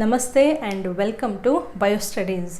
ನಮಸ್ತೆ and welcome to Biostudies.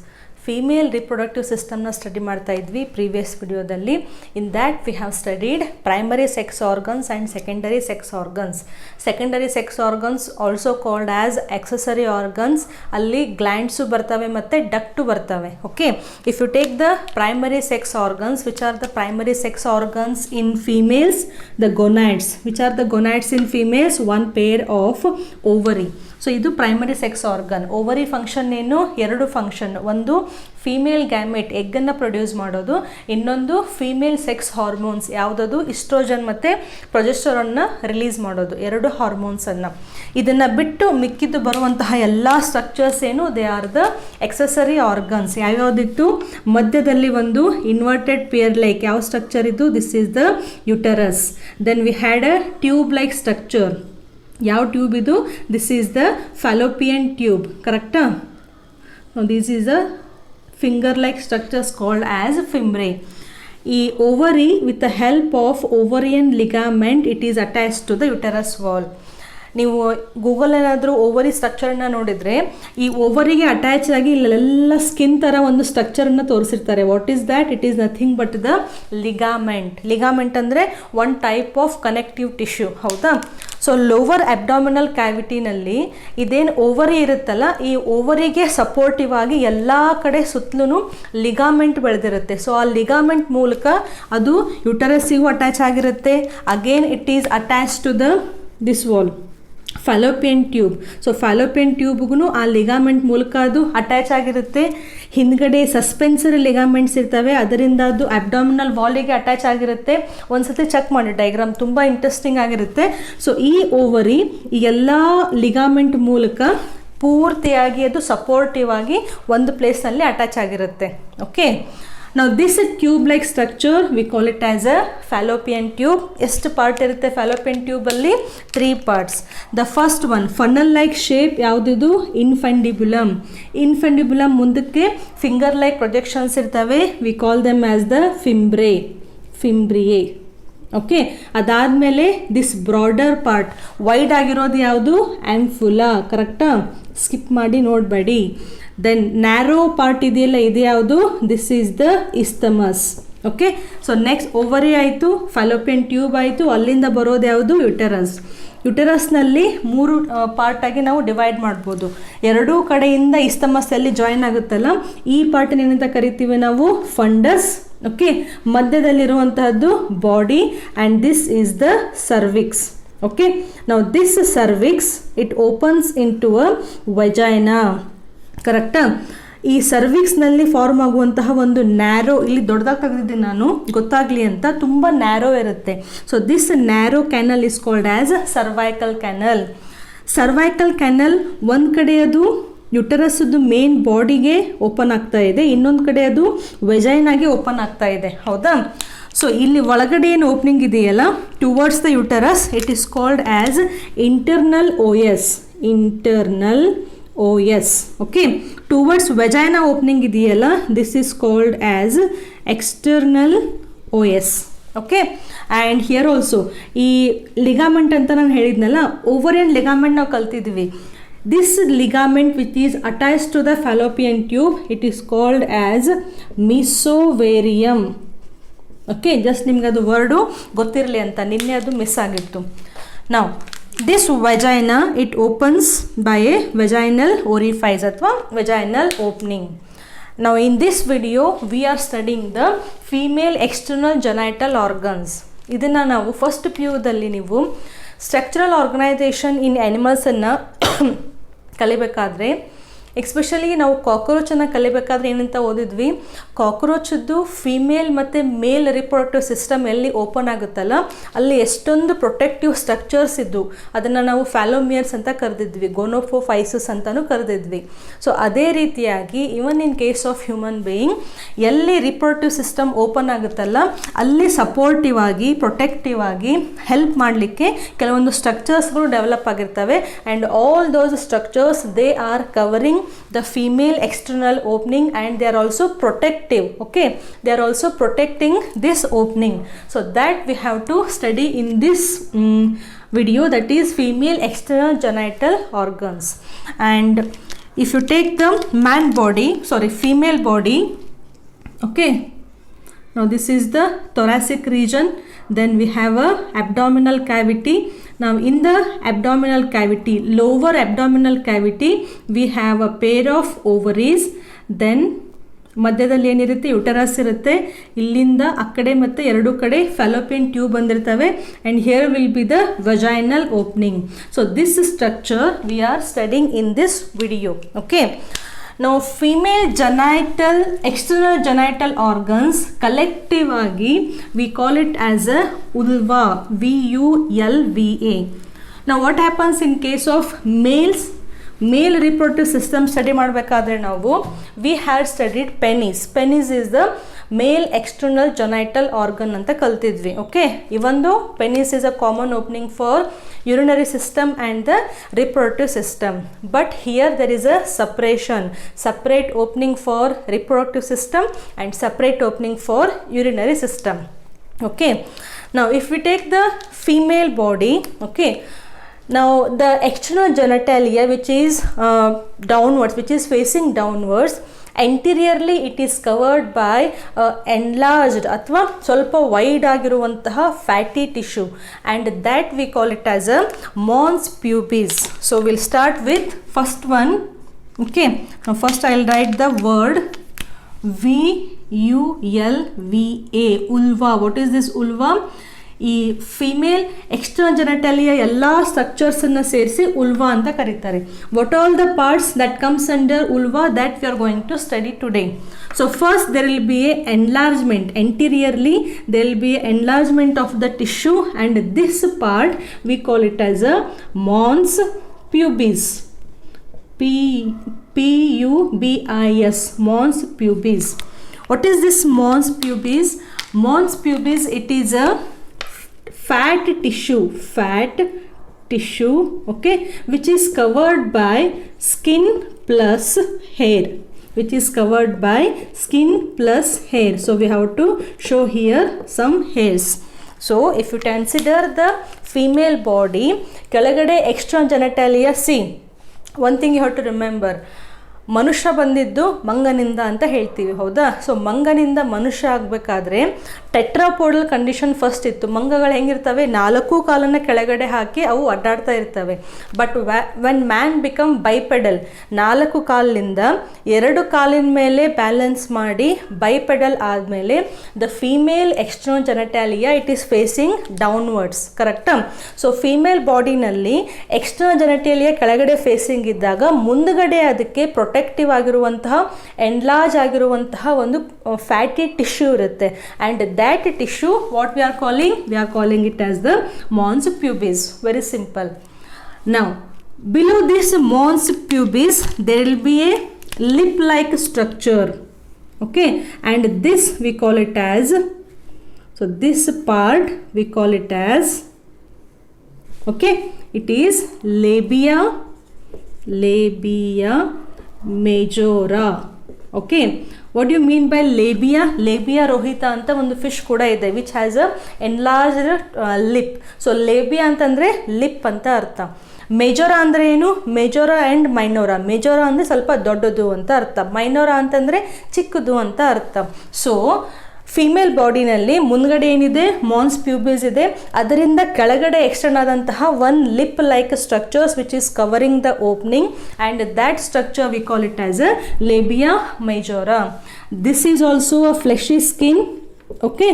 Female reproductive ಸಿಸ್ಟಮ್ನ study ಮಾಡ್ತಾ ಇದ್ವಿ ಪ್ರೀವಿಯಸ್ ವಿಡಿಯೋದಲ್ಲಿ. In that we have studied primary sex organs and secondary sex organs. Secondary sex organs also called as accessory organs. ಅಲ್ಲಿ glands ಬರ್ತವೆ ಮತ್ತು duct ಬರ್ತವೆ. Okay, if you take the primary sex organs, which are the primary sex organs in females, the gonads. Which are the gonads in females? One pair of ovary. So ಇದು primary sex organ. Ovary function ಏನು? ಎರಡು function. ಒಂದು female gamete ಎಗ್ಗನ್ನು produce ಮಾಡೋದು, ಇನ್ನೊಂದು female sex hormones ಯಾವುದದು oestrogen ಮತ್ತು ಪ್ರೊಜೆಸ್ಟರಾನ್ನ release ಮಾಡೋದು, ಎರಡು ಹಾರ್ಮೋನ್ಸನ್ನು. ಇದನ್ನು ಬಿಟ್ಟು ಮಿಕ್ಕಿದ್ದು ಬರುವಂತಹ ಎಲ್ಲ ಸ್ಟ್ರಕ್ಚರ್ಸ್ ಏನು? They are the accessory organs. ಯಾವ್ಯಾವುದಿತ್ತು? ಮಧ್ಯದಲ್ಲಿ ಒಂದು ಇನ್ವರ್ಟೆಡ್ ಪಿಯರ್ ಲೈಕ್ ಯಾವ ಸ್ಟ್ರಕ್ಚರ್ ಇದು? This is the uterus. Then we had a tube like structure. ಯಾವ ಟ್ಯೂಬ್ ಇದು? This is the fallopian tube. ಕರೆಕ್ಟಾ? This is a finger like structures called as fimbriae. ಈ ovary with the help of ovarian ligament it is attach to the uterus wall. ನೀವು Google ಏನಾದರೂ ovary ಸ್ಟ್ರಕ್ಚರನ್ನ ನೋಡಿದರೆ ಈ ಓವರಿಗೆ attach ಆಗಿ ಇಲ್ಲೆಲ್ಲ skin ಥರ ಒಂದು ಸ್ಟ್ರಕ್ಚರನ್ನು ತೋರಿಸಿರ್ತಾರೆ. What is that? It is nothing but the ligament. Ligament ಅಂದರೆ one type of connective tissue. ಹೌದಾ? ಸೊ ಲೋವರ್ ಅಬ್ಡಾಮಿನಲ್ ಕ್ಯಾವಿಟಿನಲ್ಲಿ ಇದೇನು ಓವರಿ ಇರುತ್ತಲ್ಲ, ಈ ಓವರಿಗೆ ಸಪೋರ್ಟಿವ್ ಆಗಿ ಎಲ್ಲ ಕಡೆ ಸುತ್ತಲೂ ಲಿಗಾಮೆಂಟ್ ಬೆಳೆದಿರುತ್ತೆ. ಸೊ ಆ ಲಿಗಾಮೆಂಟ್ ಮೂಲಕ ಅದು ಯುಟರಸ್ಸಿಗೂ ಅಟ್ಯಾಚ್ ಆಗಿರುತ್ತೆ. Again it is attach to the this wall, fallopian tube. So fallopian ಟ್ಯೂಬ್ಗೂ ಆ ಲಿಗಾಮೆಂಟ್ ಮೂಲಕ ಅದು ಅಟ್ಯಾಚ್ ಆಗಿರುತ್ತೆ. ಹಿಂದ್ಗಡೆ ಸಸ್ಪೆನ್ಸರಿ ಲಿಗಾಮೆಂಟ್ಸ್ ಇರ್ತವೆ, ಅದರಿಂದ ಅದು ಅಬ್ಡಾಮಿನಲ್ ವಾಲಿಗೆ ಅಟ್ಯಾಚ್ ಆಗಿರುತ್ತೆ. ಒಂದ್ಸತಿ ಚೆಕ್ ಮಾಡಿ ಡಯಾಗ್ರಾಮ್, ತುಂಬ ಇಂಟ್ರೆಸ್ಟಿಂಗ್ ಆಗಿರುತ್ತೆ. ಸೊ ಈ ಓವರಿ ಈ ಎಲ್ಲ ಲಿಗಾಮೆಂಟ್ ಮೂಲಕ ಪೂರ್ತಿಯಾಗಿ ಅದು ಸಪೋರ್ಟಿವ್ ಆಗಿ ಒಂದು ಪ್ಲೇಸ್ನಲ್ಲಿ ಅಟ್ಯಾಚ್ ಆಗಿರುತ್ತೆ. ಓಕೆ, ನಾವು this tube like structure we call it as a fallopian tube. ಎಷ್ಟು ಪಾರ್ಟ್ ಇರುತ್ತೆ ಫಾಲೋಪಿಯನ್ ಟ್ಯೂಬಲ್ಲಿ? 3 parts. The first one funnel like shape. ಯಾವುದಿದು? ಇನ್ಫಂಡಿಬ್ಯುಲಮ್. ಇನ್ಫಂಡಿಬ್ಯುಲಮ್ ಮುಂದಕ್ಕೆ ಫಿಂಗರ್ ಲೈಕ್ ಪ್ರೊಜೆಕ್ಷನ್ಸ್ ಇರ್ತವೆ. We call them as the fimbriae, fimbriae. Okay, ಅದಾದಮೇಲೆ this broader part wide ಆಗಿರೋದು ಯಾವುದು? ಆ್ಯಂಫುಲಾ. ಕರೆಕ್ಟಾ? ಸ್ಕಿಪ್ ಮಾಡಿ ನೋಡಬೇಡಿ. ದೆನ್ ನ್ಯಾರೋ ಪಾರ್ಟ್ ಇದೆಯಲ್ಲ, ಇದು ಯಾವುದು? This is the isthmus. Okay, so next ovary ಆಯಿತು, ಫಾಲೋಪಿಯನ್ ಟ್ಯೂಬ್ ಆಯಿತು, ಅಲ್ಲಿಂದ ಬರೋದು ಯಾವುದು? ಯುಟರಸ್. ಯುಟರಸ್ನಲ್ಲಿ 3 ಪಾರ್ಟಾಗಿ ನಾವು ಡಿವೈಡ್ ಮಾಡ್ಬೋದು. ಎರಡೂ ಕಡೆಯಿಂದ ಇಸ್ತಮಸ್ ಎಲ್ಲಿ ಜಾಯಿನ್ ಆಗುತ್ತಲ್ಲ, ಈ ಪಾರ್ಟ್ ಏನಂತ ಕರಿತೀವಿ ನಾವು? ಫಂಡಸ್. ಓಕೆ, ಮಧ್ಯದಲ್ಲಿರುವಂತಹದ್ದು body and this is the cervix. Okay, ನಾವು this cervix it opens into a vagina. ಕರೆಕ್ಟಾ? ಈ ಸರ್ವಿಕ್ಸ್ನಲ್ಲಿ ಫಾರ್ಮ್ ಆಗುವಂತಹ ಒಂದು ನ್ಯಾರೋ, ಇಲ್ಲಿ ದೊಡ್ಡದಾಗಿ ತೆಗೆದಿದ್ದೀನಿ ನಾನು ಗೊತ್ತಾಗಲಿ ಅಂತ, ತುಂಬ ನ್ಯಾರೋ ಇರುತ್ತೆ. So this narrow canal is called as cervical canal. Cervical canal ಒಂದು ಕಡೆ ಅದು ಯುಟರಸ್ದು ಮೇನ್ ಬಾಡಿಗೆ ಓಪನ್ ಆಗ್ತಾ ಇದೆ, ಇನ್ನೊಂದು ಕಡೆ ಅದು ವೆಜೈನಾಗೆ ಓಪನ್ ಆಗ್ತಾ ಇದೆ. ಹೌದಾ? ಸೊ ಇಲ್ಲಿ ಒಳಗಡೆ ಏನು ಓಪನಿಂಗ್ ಇದೆಯಲ್ಲ towards the uterus, it is called as internal OS. Internal OS. Okay, towards vagina opening ಇದೆಯಲ್ಲ, this is called as external OS. Okay, and here also ಈ ಲಿಗಾಮೆಂಟ್ ಅಂತ ನಾನು ಹೇಳಿದ್ನಲ್ಲ, ಓವರಿಯನ್ ಲಿಗಾಮೆಂಟ್ ನಾವು ಕಲ್ತಿದ್ವಿ. This ligament which is attach to the fallopian tube it is called as mesovarium. Okay, just ನಿಮ್ಗೆ ಅದು word ಗೊತ್ತಿರಲಿ ಅಂತ, ನಿನ್ನೆ ಅದು ಮಿಸ್ ಆಗಿತ್ತು. ನಾವು this vagina it opens by a vaginal orifice ಅಥವಾ vaginal opening. Now in this video we are studying the female external genital organs. ಇದನ್ನು ನಾವು ಫಸ್ಟ್ PUದಲ್ಲಿ ನೀವು ಸ್ಟ್ರಕ್ಚರಲ್ ಆರ್ಗನೈಸೇಷನ್ ಇನ್ ಆ್ಯನಿಮಲ್ಸನ್ನು ಕಲಿಬೇಕಾದ್ರೆ, ಎಕ್ಸ್ಪೆಷಲಿ ನಾವು ಕಾಕ್ರೋಚನ್ನು ಕಲಿಬೇಕಾದ್ರೆ ಏನಂತ ಓದಿದ್ವಿ? ಕಾಕ್ರೋಚದ್ದು ಫೀಮೇಲ್ ಮತ್ತು ಮೇಲ್ ರಿಪ್ರೊಡಕ್ಟಿವ್ ಸಿಸ್ಟಮ್ ಎಲ್ಲಿ ಓಪನ್ ಆಗುತ್ತಲ್ಲ, ಅಲ್ಲಿ ಎಷ್ಟೊಂದು ಪ್ರೊಟೆಕ್ಟಿವ್ ಸ್ಟ್ರಕ್ಚರ್ಸ್ ಇದ್ದು ಅದನ್ನು ನಾವು ಫ್ಯಾಲೋಮಿಯರ್ಸ್ ಅಂತ ಕರೆದಿದ್ವಿ, ಗೋನೋಫೋಫೈಸಸ್ ಅಂತಲೂ ಕರೆದಿದ್ವಿ. ಸೊ ಅದೇ ರೀತಿಯಾಗಿ even in case of human being, ಎಲ್ಲಿ ರಿಪ್ರೊಡಕ್ಟಿವ್ ಸಿಸ್ಟಮ್ ಓಪನ್ ಆಗುತ್ತಲ್ಲ ಅಲ್ಲಿ ಸಪೋರ್ಟಿವ್ ಆಗಿ ಪ್ರೊಟೆಕ್ಟಿವ್ ಆಗಿ ಹೆಲ್ಪ್ ಮಾಡಲಿಕ್ಕೆ ಕೆಲವೊಂದು ಸ್ಟ್ರಕ್ಚರ್ಸ್ಗಳು ಡೆವಲಪ್ ಆಗಿರ್ತವೆ. And all those structures they are covering the female external opening and they are also protective. Okay, they are also protecting this opening. So that we have to study in this video, that is female external genital organs. And if you take the female body, okay, now this is the thoracic region, then we have a abdominal cavity. Now in the abdominal cavity, lower abdominal cavity, we have a pair of ovaries, then ಮಧ್ಯದಲ್ಲಿ ಏನಿರುತ್ತೆ uterus ಇರುತ್ತೆ, ಇಲ್ಲಿಂದ ಆ ಕಡೆ ಮತ್ತು ಎರಡು ಕಡೆ fallopian tube ಬಂದಿರ್ತವೆ, and here will be the vaginal opening. So this structure we are studying in this video. Okay, ನಾವು female genital external genital organs collective ಆಗಿ we call it as a vulva, VULVA. ನಾವು what happens in case of male reproductive system study ಮಾಡಬೇಕಾದ್ರೆ ನಾವು we had studied penis is the male external genital organ ಅಂತ ಕಲ್ತಿದ್ವಿ. Okay, ಇವೊಂದು penis is a common opening for urinary system and the reproductive system, but here there is a separate opening for reproductive system and separate opening for urinary system. Okay, now if we take the female body, okay, now the external genitalia which is downwards, which is facing downwards, anteriorly it is covered by enlarged ಅಥವಾ ಸ್ವಲ್ಪ wide ಆಗಿರುವಂತಹ fatty tissue, and that we call it as a mons pubis. So we'll start with first one. Okay, now first I'll write the word VULVA, ulva. What is this ulva? ಈ female external genitalia ಎಲ್ಲ ಸ್ಟ್ರಕ್ಚರ್ಸನ್ನು ಸೇರಿಸಿ vulva ಅಂತ ಕರೀತಾರೆ. What all the parts that comes under vulva that we are going to study today. So first there will be a enlargement. Anteriorly there will be a enlargement of the tissue, and this part we call it as a mons pubis. PUBIS, mons pubis. What is this mons pubis? Mons pubis, it is a fat tissue, okay, which is covered by skin plus hair, so we have to show here some hairs. So if you consider the female body, ಕೆಳಗಡೆ external genitalia, see, one thing you have to remember, ಮನುಷ್ಯ ಬಂದಿದ್ದು ಮಂಗನಿಂದ ಅಂತ ಹೇಳ್ತೀವಿ, ಹೌದಾ? So ಮಂಗನಿಂದ ಮನುಷ್ಯ ಆಗಬೇಕಾದ್ರೆ ಟೆಟ್ರಾಪೋಡಲ್ condition first ಇತ್ತು. ಮಂಗಗಳು ಹೆಂಗಿರ್ತವೆ, 4 ಕಾಲನ್ನು ಕೆಳಗಡೆ ಹಾಕಿ ಅವು ಅಡ್ಡಾಡ್ತಾ ಇರ್ತವೆ. But when man become bipedal, 4 ಕಾಲಿನಿಂದ 2 ಕಾಲಿನ ಮೇಲೆ ಬ್ಯಾಲೆನ್ಸ್ ಮಾಡಿ ಬೈಪೆಡಲ್ ಆದಮೇಲೆ the female external genitalia it is facing downwards, ಕರೆಕ್ಟಾ? ಸೊ ಫೀಮೇಲ್ ಬಾಡಿನಲ್ಲಿ ಎಕ್ಸ್ಟರ್ನಲ್ ಜೆನಟಾಲಿಯಾ ಕೆಳಗಡೆ ಫೇಸಿಂಗ್ ಇದ್ದಾಗ ಮುಂದುಗಡೆ ಅದಕ್ಕೆ ಪ್ರೊಟೆಕ್ಟಿವ್ ಆಗಿರುವಂತಹ ಎನ್ಲಾರ್ಜ್ ಆಗಿರುವಂತಹ ಒಂದು ಫ್ಯಾಟಿ ಟಿಶ್ಯೂ ಇರುತ್ತೆ, and that tissue what we are calling it as the mons pubis. Very simple. Now below this mons pubis there will be a lip like structure, okay, and this we call it as, so this part we call it as, okay, it is labia majora. Okay, what do you mean by labia rohita anta ಒಂದು fish ಕೂಡ ಇದೆ which has a enlarged lip. so labia ಅಂತಂದ್ರೆ lip ಅಂತ ಅರ್ಥ. ಮೇಜೋರಾ ಅಂದರೆ ಏನು? ಮೇಜೋರಾ and ಮೈನೋರಾ. ಮೇಜೋರಾ ಅಂದರೆ ಸ್ವಲ್ಪ ದೊಡ್ಡದು ಅಂತ ಅರ್ಥ, ಮೈನೋರಾ ಅಂತಂದರೆ ಚಿಕ್ಕದು ಅಂತ ಅರ್ಥ. ಸೊ ಫೀಮೇಲ್ ಬಾಡಿನಲ್ಲಿ ಮುಂದ್ಗಡೆ ಏನಿದೆ, ಮಾನ್ಸ್ ಪ್ಯೂಬಿಸ್ ಇದೆ, ಅದರಿಂದ ಕೆಳಗಡೆ ಎಕ್ಸ್ಟೆಂಡ್ ಆದಂತಹ one lip like structures which is covering the opening, and that structure we call it as a labia majora. This is also a fleshy skin, okay,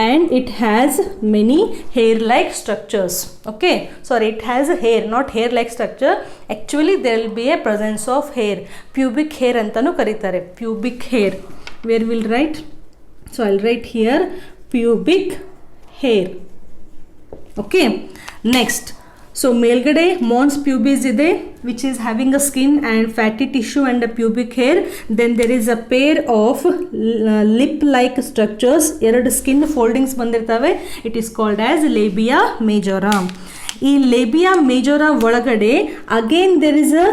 and it has many hair like structures. Okay, sorry, it has a hair, not hair like structure. Actually there will be a presence of hair. Pubic hair antanu karitare, pubic hair. Where we'll write? So I'll write here pubic hair. Okay, next, so ಮೇಲ್ಗಡೆ mons pubis ಇದೆ which is having a skin and fatty tissue and a pubic hair. Then there is a pair of lip like structures, 2 skin foldings ಬಂದಿರ್ತವೆ, it is called as labia majora. ಈ labia majora ಒಳಗಡೆ again there is a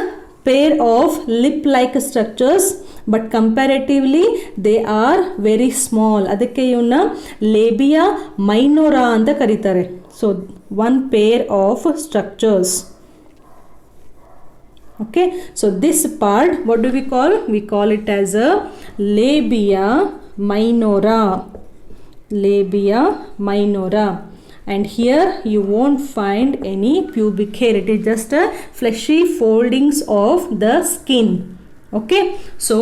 pair of lip like structures, but comparatively they are very small. ಅದಕ್ಕೆ ಇವನ್ನ ಲೇಬಿಯಾ ಮೈನೋರಾ ಅಂತ ಕರೀತಾರೆ. So one pair of structures. Okay, so this part, what do we call? We call it as a labia minora. Labia minora. And here you won't find any pubic hair. It is just a fleshy foldings of the skin. Okay, so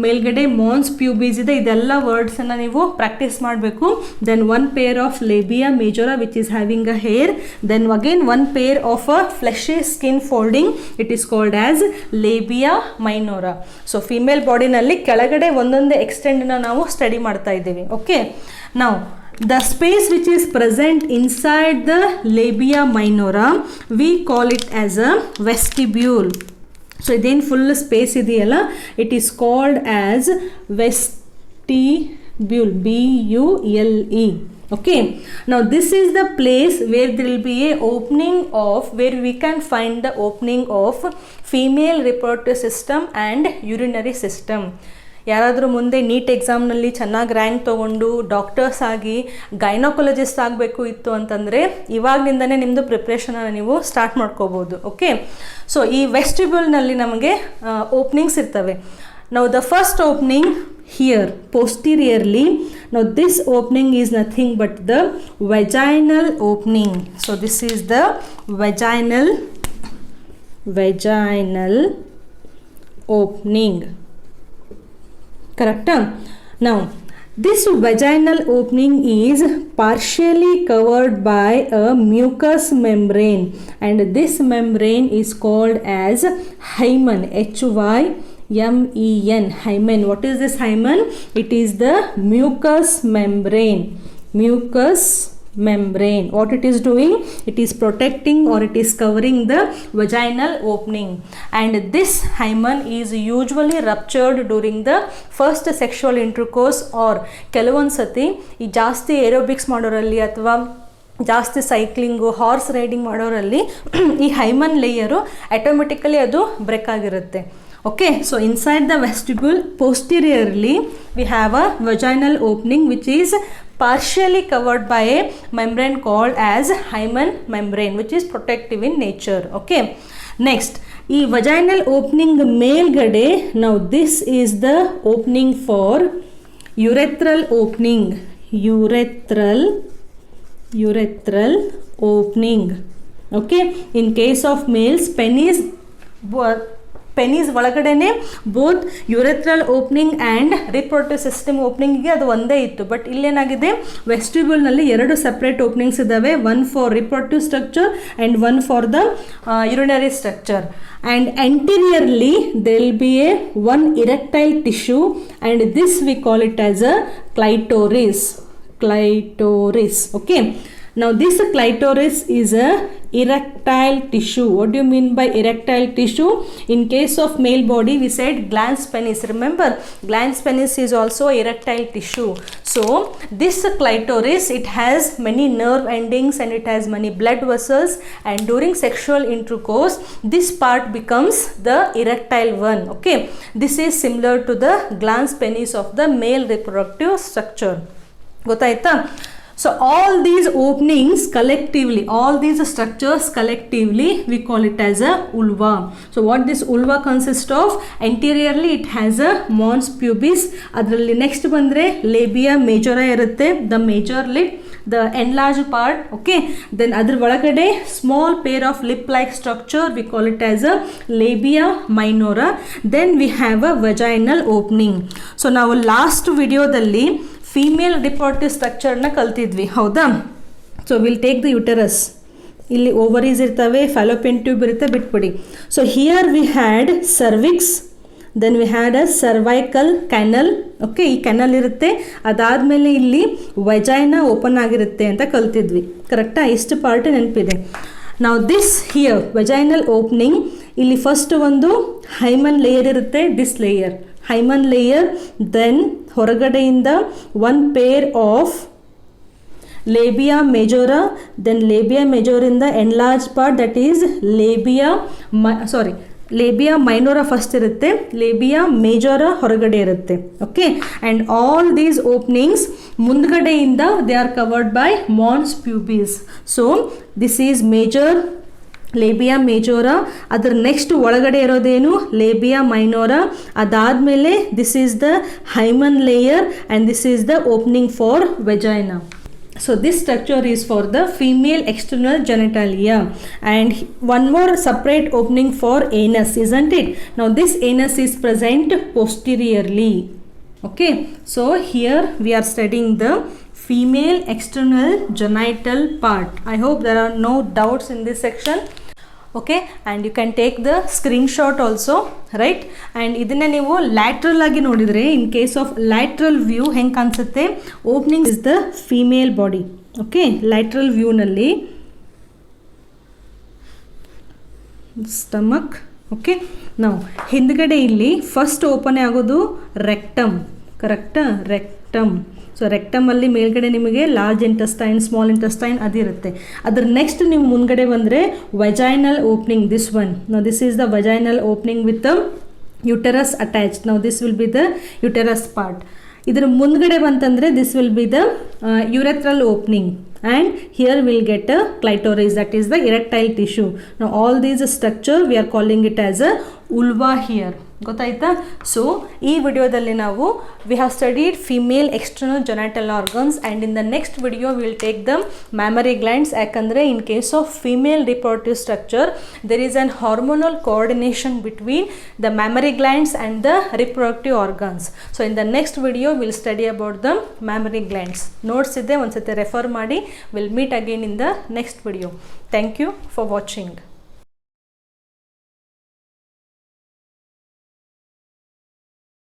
ಮೇಲ್ಗಡೆ mons pubis ಇದೆ, ಇದೆಲ್ಲ ವರ್ಡ್ಸನ್ನು ನೀವು practice ಮಾಡಬೇಕು. Then one pair of labia majora which is having a hair. Then again one pair of a fleshy skin folding, it is called as labia minora. So female ಬಾಡಿನಲ್ಲಿ ಕೆಳಗಡೆ ಒಂದೊಂದೇ ಎಕ್ಸ್ಟೆಂಡನ್ನು ನಾವು study ಮಾಡ್ತಾ ಇದ್ದೀವಿ. ಓಕೆ, ನಾವು the space which is present inside the labia minora, we call it as a vestibule. So iದೇನು full space ಇದೆಯಲ್ಲ, it is called as vestibule, BULE. Okay, now this is the place where there will be a opening of, where we can find the opening of female reproductive system and urinary system. ಯಾರಾದರೂ ಮುಂದೆ neat ಎಕ್ಸಾಮ್ನಲ್ಲಿ ಚೆನ್ನಾಗಿ rank ತೊಗೊಂಡು doctors ಆಗಿ ಗೈನೋಕಾಲಜಿಸ್ಟ್ ಆಗಬೇಕು ಇತ್ತು ಅಂತಂದರೆ ಇವಾಗಲಿಂದನೇ ನಿಮ್ಮದು ಪ್ರಿಪ್ರೇಷನನ್ನು ನೀವು ಸ್ಟಾರ್ಟ್ ಮಾಡ್ಕೋಬೋದು. ಓಕೆ, ಸೊ ಈ ವೆಸ್ಟಿಬ್ಯೂಲ್ನಲ್ಲಿ ನಮಗೆ ಓಪನಿಂಗ್ಸ್ ಇರ್ತವೆ. ನಾವು the first opening here posteriorly, now this opening is nothing but the vaginal opening. So this is the vaginal opening. Correct? Now this vaginal opening is partially covered by a mucous membrane, and this membrane is called as hymen, HYMEN, hymen. What is this hymen? It is the mucous membrane. What it is doing? It is protecting or it is covering the vaginal opening, and this hymen is usually ruptured during the first sexual intercourse, or ಕೆಲವೊಂದು ಸತಿ ಈ ಜಾಸ್ತಿ aerobics ಮಾಡೋರಲ್ಲಿ ಅಥವಾ ಜಾಸ್ತಿ cycling horse riding ಮಾಡೋರಲ್ಲಿ ಈ hymen layer automatically ಅದು break ಆಗಿರುತ್ತೆ. Okay, so inside the vestibule posteriorly we have a vaginal opening which is partially covered by a membrane called as hymen membrane, which is protective in nature. Okay, next ಈ vaginal opening ಮೇಲ್ಗಡೆ, now this is the opening for urethral opening. urethral opening. Okay, in case of males, penis ಒಳಗಡೆನೆ both urethral opening and reproductive system ಓಪನಿಂಗಿಗೆ ಅದು ಒಂದೇ ಇತ್ತು. But ಇಲ್ಲೇನಾಗಿದೆ, ವೆಸ್ಟಿಬ್ಯೂಲ್ನಲ್ಲಿ ಎರಡು ಸಪ್ರೇಟ್ ಓಪನಿಂಗ್ಸ್ ಇದ್ದಾವೆ, one for reproductive structure and one for the urinary structure. And anteriorly there will be a one erectile tissue, and this we call it as a clitoris. Okay, now this clitoris is a erectile tissue. What do you mean by erectile tissue? In case of male body we said glans penis. Remember, glans penis is also erectile tissue. So this clitoris, it has many nerve endings and it has many blood vessels, and during sexual intercourse this part becomes the erectile one. Okay, this is similar to the glans penis of the male reproductive structure. ಗೊತ್ತಾಯ್ತಾ? So all these openings collectively, all these structures collectively, we call it as a vulva. So what this vulva consists of? Anteriorly it has a mons pubis. ಅದರಲ್ಲಿ next ಬಂದರೆ labia majora ಇರುತ್ತೆ, the major lip, the enlarged part. Okay, then ಅದರ ಒಳಗಡೆ small pair of lip like structure, we call it as a labia minora. Then we have a vaginal opening. So ನಾವು last ವಿಡಿಯೋದಲ್ಲಿ female reproductive ಸ್ಟ್ರಕ್ಚರ್ನ ಕಲ್ತಿದ್ವಿ, ಹೌದಾ? So will take the uterus. ಇಲ್ಲಿ ovaries ಇರ್ತವೆ, fallopian tube ಇರುತ್ತೆ, ಬಿಟ್ಬಿಡಿ. So here we had cervix, then we had a cervical canal. Okay, ಈ ಕ್ಯಾನಲ್ ಇರುತ್ತೆ, ಅದಾದಮೇಲೆ ಇಲ್ಲಿ ವಜೈನಾ ಓಪನ್ ಆಗಿರುತ್ತೆ ಅಂತ ಕಲ್ತಿದ್ವಿ, ಕರೆಕ್ಟಾ? ಇಷ್ಟು ಪಾರ್ಟ್ ನೆನಪಿದೆ. ನಾವು ದಿಸ್ ಹಿಯರ್ ವಜೈನಲ್ ಓಪನಿಂಗ್, ಇಲ್ಲಿ ಫಸ್ಟ್ ಒಂದು ಹೈಮನ್ ಲೇಯರ್ ಇರುತ್ತೆ, this layer hymen layer, then ಹೊರಗಡೆಯಿಂದ one pair of labia majora, then labia ಮೇಜೋರಿಂದ enlarge part that is labia minora first ಇರುತ್ತೆ, ಲೇಬಿಯಾ ಮೇಜೋರಾ ಹೊರಗಡೆ ಇರುತ್ತೆ. Okay, and all these openings ಮುಂದ್ಗಡೆಯಿಂದ they are covered by mons pubis. So this is major labia majora, ಅದರ next ಒಳಗಡೆ ಇರೋದೇನು labia minora, ಅದಾದಮೇಲೆ this is the hymen layer and this is the opening for vagina. So this structure is for the female external genitalia, and one more separate opening for anus, isn't it? Now this anus is present posteriorly. Okay, so here we are studying the female external genital part. I hope there are no doubts in this section. Okay, and you can take the screenshot also, right? And ಇದನ್ನ ನೀವು lateral ಆಗಿ ನೋಡಿದರೆ, in case of lateral view ಹೆಂಗೆ ಕಾಣಿಸುತ್ತೆ, opening is the female body. Okay, lateral ವ್ಯೂನಲ್ಲಿ stomach. Okay, ನಾವು ಹಿಂದ್ಗಡೆ ಇಲ್ಲಿ ಫಸ್ಟ್ ಓಪನ್ ಆಗೋದು ರೆಕ್ಟಮ್, ಕರೆಕ್ಟಾ? ರೆಕ್ಟಮ್. ಸೊ ರೆಕ್ಟಮಲ್ಲಿ ಮೇಲ್ಗಡೆ ನಿಮಗೆ ಲಾರ್ಜ್ ಇಂಟೆಸ್ಟೈನ್, ಸ್ಮಾಲ್ ಇಂಟೆಸ್ಟೈನ್ ಅದಿರುತ್ತೆ. ಅದ್ರ ನೆಕ್ಸ್ಟ್ ನೀವು ಮುಂದ್ಗಡೆ ಬಂದರೆ vaginal opening, this one. Now this is the vaginal opening with the uterus attached. Now this will be the uterus part. ಇದರ ಮುಂದ್ಗಡೆ ಬಂತಂದರೆ this will be the urethral opening, and here we'll get a clitoris, that is the erectile tissue. Now all these structure we are calling it as a vulva here. ಗೊತ್ತಾಯ್ತಾ? So ಈ ವಿಡಿಯೋದಲ್ಲಿ ನಾವು we have studied female external genital organs, and in the next video will take the mammary glands. ಯಾಕಂದರೆ in case of female reproductive structure there is an hormonal coordination between the mammary glands and the reproductive organs. So in the next video will study about the mammary glands. Notes ಇದೆ, ಒಂದ್ಸತಿ refer ಮಾಡಿ. Will meet again in the next video. Thank you for watching.